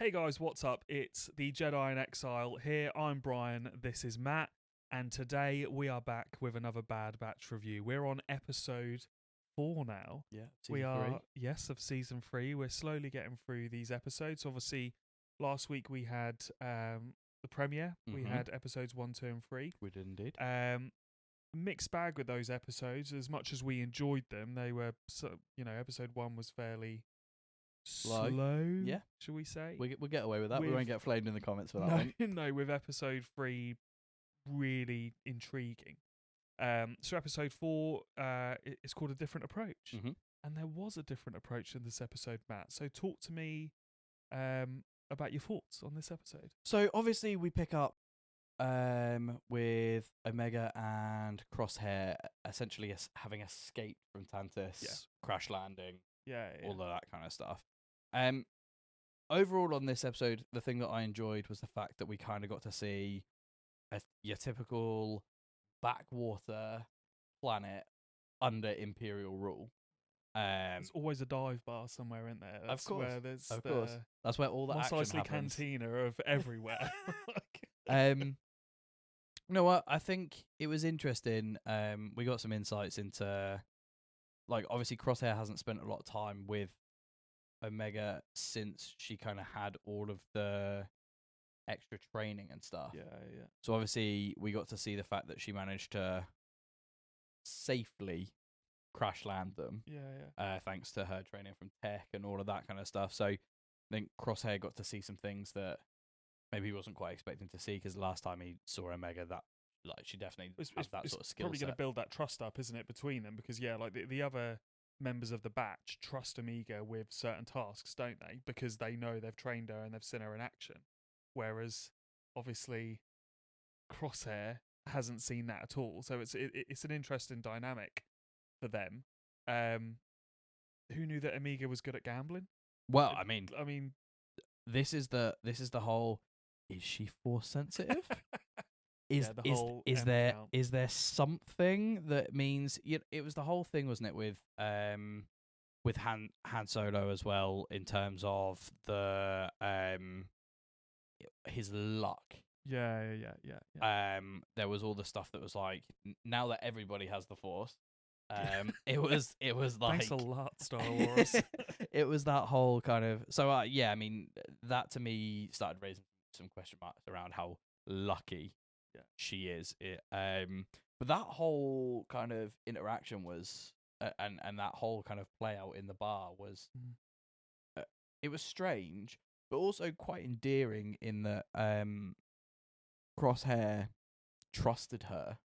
Hey guys, what's up? It's the Jedi in Exile here. I'm Brian, this is Matt, and today we are back with another Bad Batch review. We're on episode 4 now. Yeah, We season are, 3. yes, of season 3. We're slowly getting through these episodes. Obviously, last week we had the premiere. We had episodes 1, 2, and 3. We did indeed. Mixed bag with those episodes. As much as we enjoyed them, they were, episode 1 was fairly slow, Yeah. shall we say? We'll get away with that. We With- won't get flamed in the comments for that no, one. no, with episode 3 really intriguing. So episode 4 is called A Different Approach. And there was a different approach in this episode, Matt. So talk to me about your thoughts on this episode. So obviously we pick up with Omega and Crosshair essentially having escaped from Tantus, crash landing, all of that kind of stuff. Overall on this episode, the thing that I enjoyed was the fact that we kind of got to see your typical backwater planet under Imperial rule. There's always a dive bar somewhere in there. That's of course, where there's of course. That's where all the Mos action Eisley happens. Cantina of everywhere. No, I think it was interesting. We got some insights into, like, obviously Crosshair hasn't spent a lot of time with Omega since she kind of had all of the extra training and stuff. Yeah. So obviously we got to see the fact that she managed to safely crash land them. Yeah. Thanks to her training from tech and all of that kind of stuff. So I think Crosshair got to see some things that maybe he wasn't quite expecting to see, because last time he saw Omega, that she definitely has that sort of skill probably set. going to build that trust up, isn't it, between them? Because the other members of the batch trust Omega with certain tasks, don't they? Because they know they've trained her and they've seen her in action. Whereas, obviously, Crosshair hasn't seen that at all. So it's an interesting dynamic for them. Who knew that Omega was good at gambling? Well, I mean, this is the whole, is she force sensitive? Is there something that means it was the whole thing, wasn't it, with Han Solo as well, in terms of the his luck. Yeah. There was all the stuff that was like, now that everybody has the Force, it was like, thanks a lot, Star Wars. It was that whole kind of, so I mean, that to me started raising some question marks around how lucky she is. But that whole kind of interaction was, and that whole kind of play out in the bar was, it was strange, but also quite endearing in that Crosshair trusted her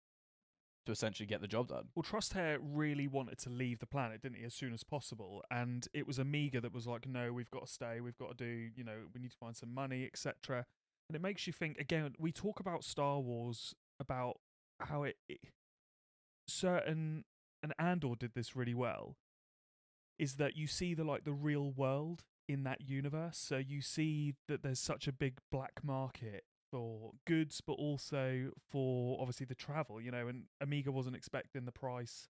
to essentially get the job done. Well, Crosshair really wanted to leave the planet, didn't he, as soon as possible? And it was Omega that was like, no, we've got to stay, we've got to do, we need to find some money, etc. And it makes you think, again, we talk about Star Wars, about how and Andor did this really well, is that you see the real world in that universe. So you see that there's such a big black market for goods, but also for obviously the travel, and Omega wasn't expecting the price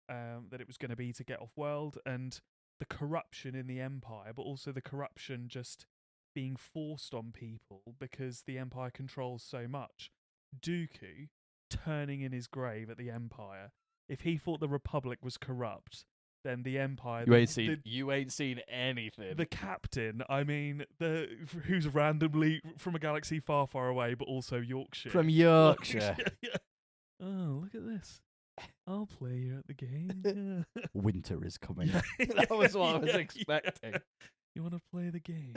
that it was going to be to get off world, and the corruption in the Empire, but also the corruption just being forced on people because the Empire controls so much. Dooku turning in his grave at the Empire. If he thought the Republic was corrupt, then the Empire... You ain't seen anything. The captain, who's randomly from a galaxy far, far away, but also Yorkshire. From Yorkshire. Oh, look at this. I'll play you at the game. Winter is coming. That was what I was expecting. You want to play the game?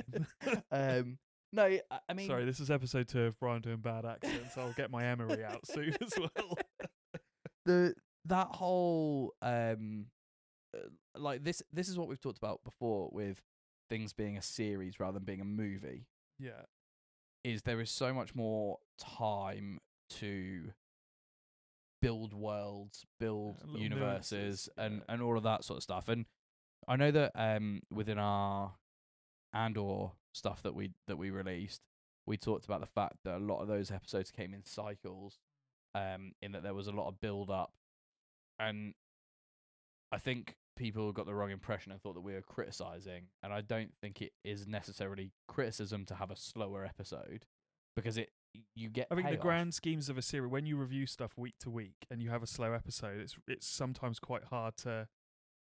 No, I mean... Sorry, this is episode 2 of Brian doing bad accents. I'll get my Emery out soon as well. That whole... this is what we've talked about before with things being a series rather than being a movie. Yeah. Is there is so much more time to build worlds, build universes, and all of that sort of stuff. And I know that within our Andor stuff that we released, we talked about the fact that a lot of those episodes came in cycles, in that there was a lot of build up, and I think people got the wrong impression and thought that we were criticizing, and I don't think it is necessarily criticism to have a slower episode, because you get I think the payoff. grand schemes of a series, when you review stuff week to week and you have a slow episode, it's sometimes quite hard to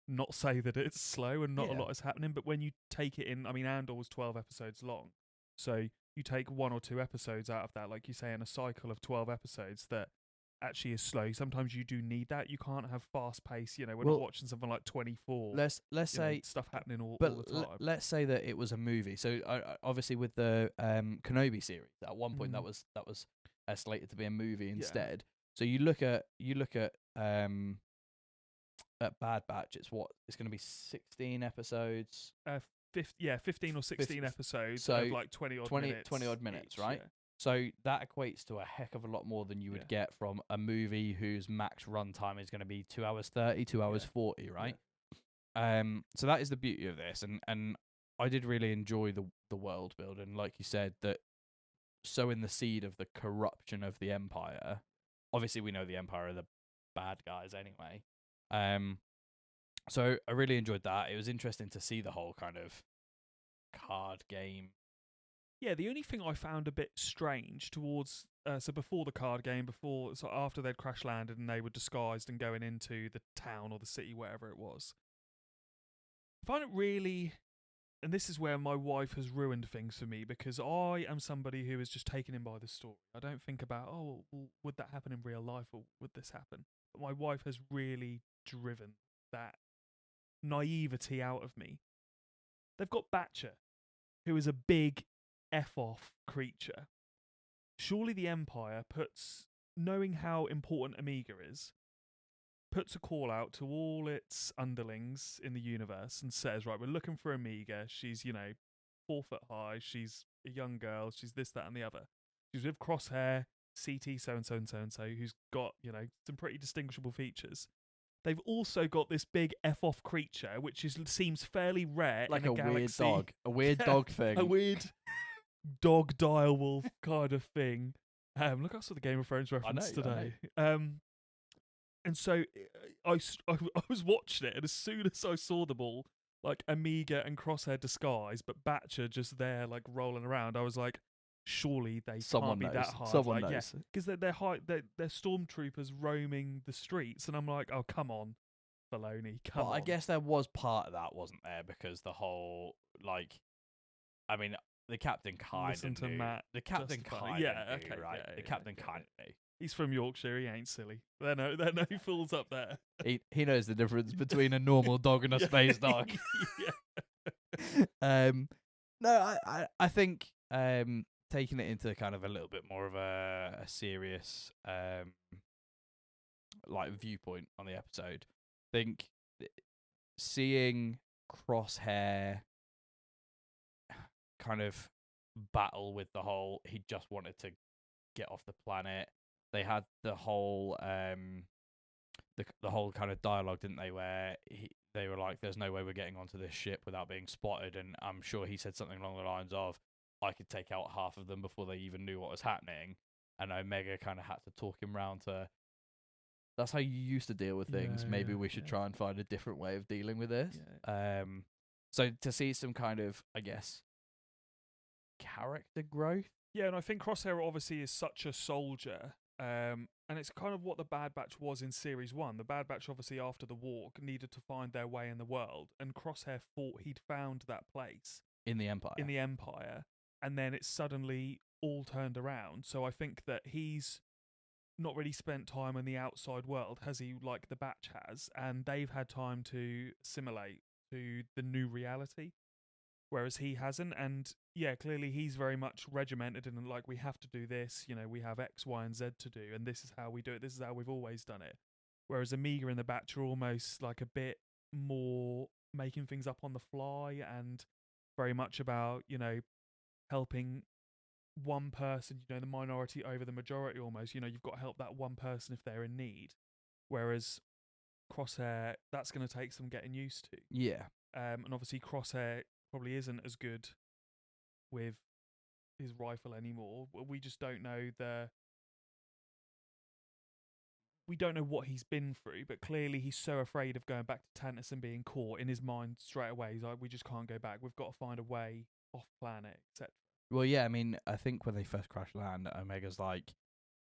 not say that it's slow and not a Yeah. lot is happening. But when you take it in, I mean, Andor was 12 episodes long, so you take 1 or 2 episodes out of that, like you say, in a cycle of 12 episodes that actually is slow. Sometimes you do need that. You can't have fast pace. You know, we're Well, not watching something like 24. Let's you know, say stuff happening all But the time. let's say that it was a movie. So obviously with the Kenobi series, at one point that Mhm. was slated to be a movie Yeah. instead. So you look at Bad Batch. It's going to be 16 episodes, 15 or 16 episodes so of like 20 odd 20 minutes. 20 odd minutes, each, right? yeah. So that equates to a heck of a lot more than you would Yeah. get from a movie whose max runtime is going to be 2 hours 30, 2 hours Yeah. 40, right? So that is the beauty of this, and I did really enjoy the world building, like you said, that sowing the seed of the corruption of the Empire. Obviously, we know the Empire are the bad guys anyway. So I really enjoyed that. It was interesting to see the whole kind of card game. Yeah, the only thing I found a bit strange towards so before the card game, so after they'd crash landed and they were disguised and going into the town or the city, wherever it was, I find it really, and this is where my wife has ruined things for me, because I am somebody who is just taken in by the story. I don't think about, oh, well, would that happen in real life or would this happen? But my wife has really driven that naivety out of me. They've got Batcher, who is a big F-off creature. Surely the Empire knowing how important Amiga is, puts a call out to all its underlings in the universe and says, right, we're looking for Amiga. She's, 4 foot high. She's a young girl. She's this, that, and the other. She's with Crosshair, CT so-and-so and so-and-so, who's got, some pretty distinguishable features. They've also got this big F-off creature, which seems fairly rare Like in a galaxy. weird dog. A weird Yeah, dog thing. A weird dog direwolf kind of thing. Look, I saw the Game of Thrones reference today. And so I was watching it, and as soon as I saw them all, like Amiga and Crosshair disguised, but Batcher just there, like rolling around, I was like, surely they Someone can't be knows. that hard. Someone like, knows. because they're stormtroopers roaming the streets, and I'm like, oh, come on, Filoni, come But on. I guess there was part of that, wasn't there? Because the whole, I mean, the captain kind Listen of to knew. Matt The captain justify it. kind of Yeah, knew, okay, right? yeah, The yeah, captain okay, kind of yeah. knew. He's from Yorkshire. He ain't silly. There are no fools up there. He knows the difference between a normal dog and a space dog. Yeah. No, I think taking it into kind of a little bit more of a serious viewpoint on the episode, I think seeing Crosshair kind of battle with the whole he just wanted to get off the planet. They had the whole the whole kind of dialogue, didn't they, where they were like, there's no way we're getting onto this ship without being spotted, and I'm sure he said something along the lines of, I could take out half of them before they even knew what was happening, and Omega kind of had to talk him round to, that's how you used to deal with things, maybe we should try and find a different way of dealing with this. So to see some kind of, I guess, character growth. Yeah, and I think Crosshair obviously is such a soldier, and it's kind of what the Bad Batch was in Series 1. The Bad Batch, obviously, after the war, needed to find their way in the world, and Crosshair thought he'd found that place in the Empire, and then it suddenly all turned around. So I think that he's not really spent time in the outside world, has he, like the Batch has, and they've had time to assimilate to the new reality, whereas he hasn't. And yeah, clearly he's very much regimented and like, we have to do this, we have X, Y, and Z to do, and this is how we do it, this is how we've always done it. Whereas Amiga and the Batch are almost like a bit more making things up on the fly, and very much about, helping one person, the minority over the majority almost. You've got to help that one person if they're in need. Whereas Crosshair, that's going to take some getting used to. Yeah. And obviously Crosshair probably isn't as good with his rifle anymore. We just don't know we don't know what he's been through, but clearly he's so afraid of going back to Tantus and being caught in his mind straight away. He's like, we just can't go back. We've got to find a way off planet, etc. Well, yeah, I mean, I think when they first crash land, Omega's like,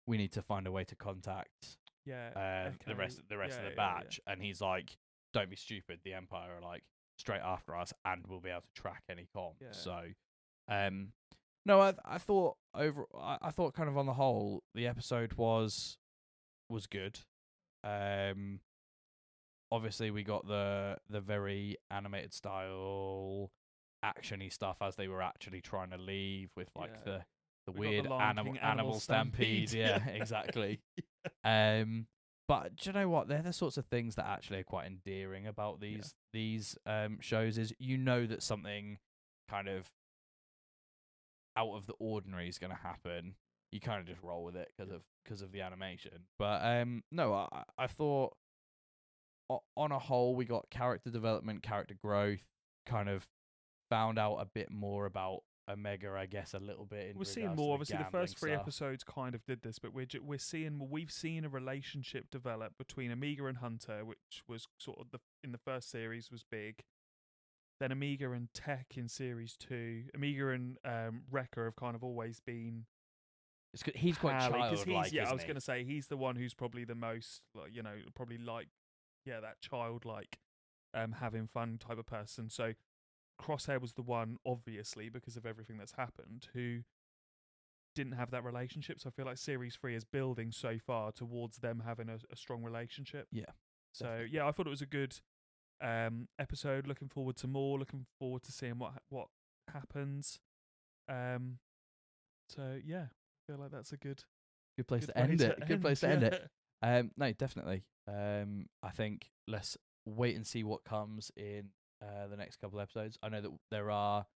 we need to find a way to contact Yeah, the rest of the yeah. batch, and he's like, don't be stupid. The Empire are like straight after us, and we'll be able to track any comms. Yeah. So, no, I thought I thought kind of on the whole, the episode was good. Obviously we got the very animated style actiony stuff as they were actually trying to leave with like Yeah. the We got weird the Lion King animal stampede. Yeah, exactly. But do you know what? They're the sorts of things that actually are quite endearing about these shows. Is that something kind of out of the ordinary is going to happen. You kind of just roll with it because of the animation. But no, I thought on a whole we got character development, character growth, kind of found out a bit more about Omega, I guess, a little bit. We're seeing more. Obviously, the first 3 episodes kind of did this, but we've seen a relationship develop between Omega and Hunter, which was sort of in the first series was big. Then Omega and Tech in series 2. Omega and Wrecker have kind of always been. He's quite childlike. I was going to say he's the one who's probably the most, probably like, that childlike, having fun type of person. So Crosshair was the one, obviously, because of everything that's happened, who didn't have that relationship. So I feel like series 3 is building so far towards them having a strong relationship. Yeah. So definitely. yeah, I thought it was a good episode. Looking forward to more. Looking forward to seeing what happens. So yeah, I feel like that's a good place to end it. Good place to end it. No, definitely. I think let's wait and see what comes in the next couple of episodes. I know that there are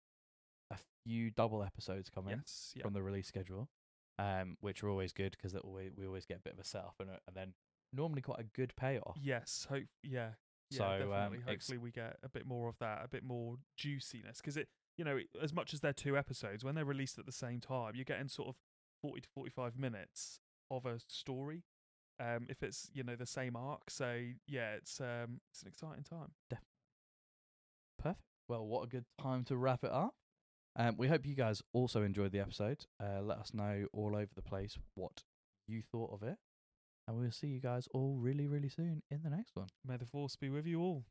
a few double episodes coming from the release schedule, which are always good because we always get a bit of a setup and then normally quite a good payoff. Yes, so definitely. Hopefully we get a bit more of that, a bit more juiciness, because as much as they're 2 episodes, when they're released at the same time, you're getting sort of 40 to 45 minutes of a story. If it's the same arc, so yeah, it's an exciting time. Definitely. Perfect. Well, what a good time to wrap it up. We hope you guys also enjoyed the episode. Let us know all over the place what you thought of it, and we'll see you guys all really, really soon in the next one. May the force be with you all.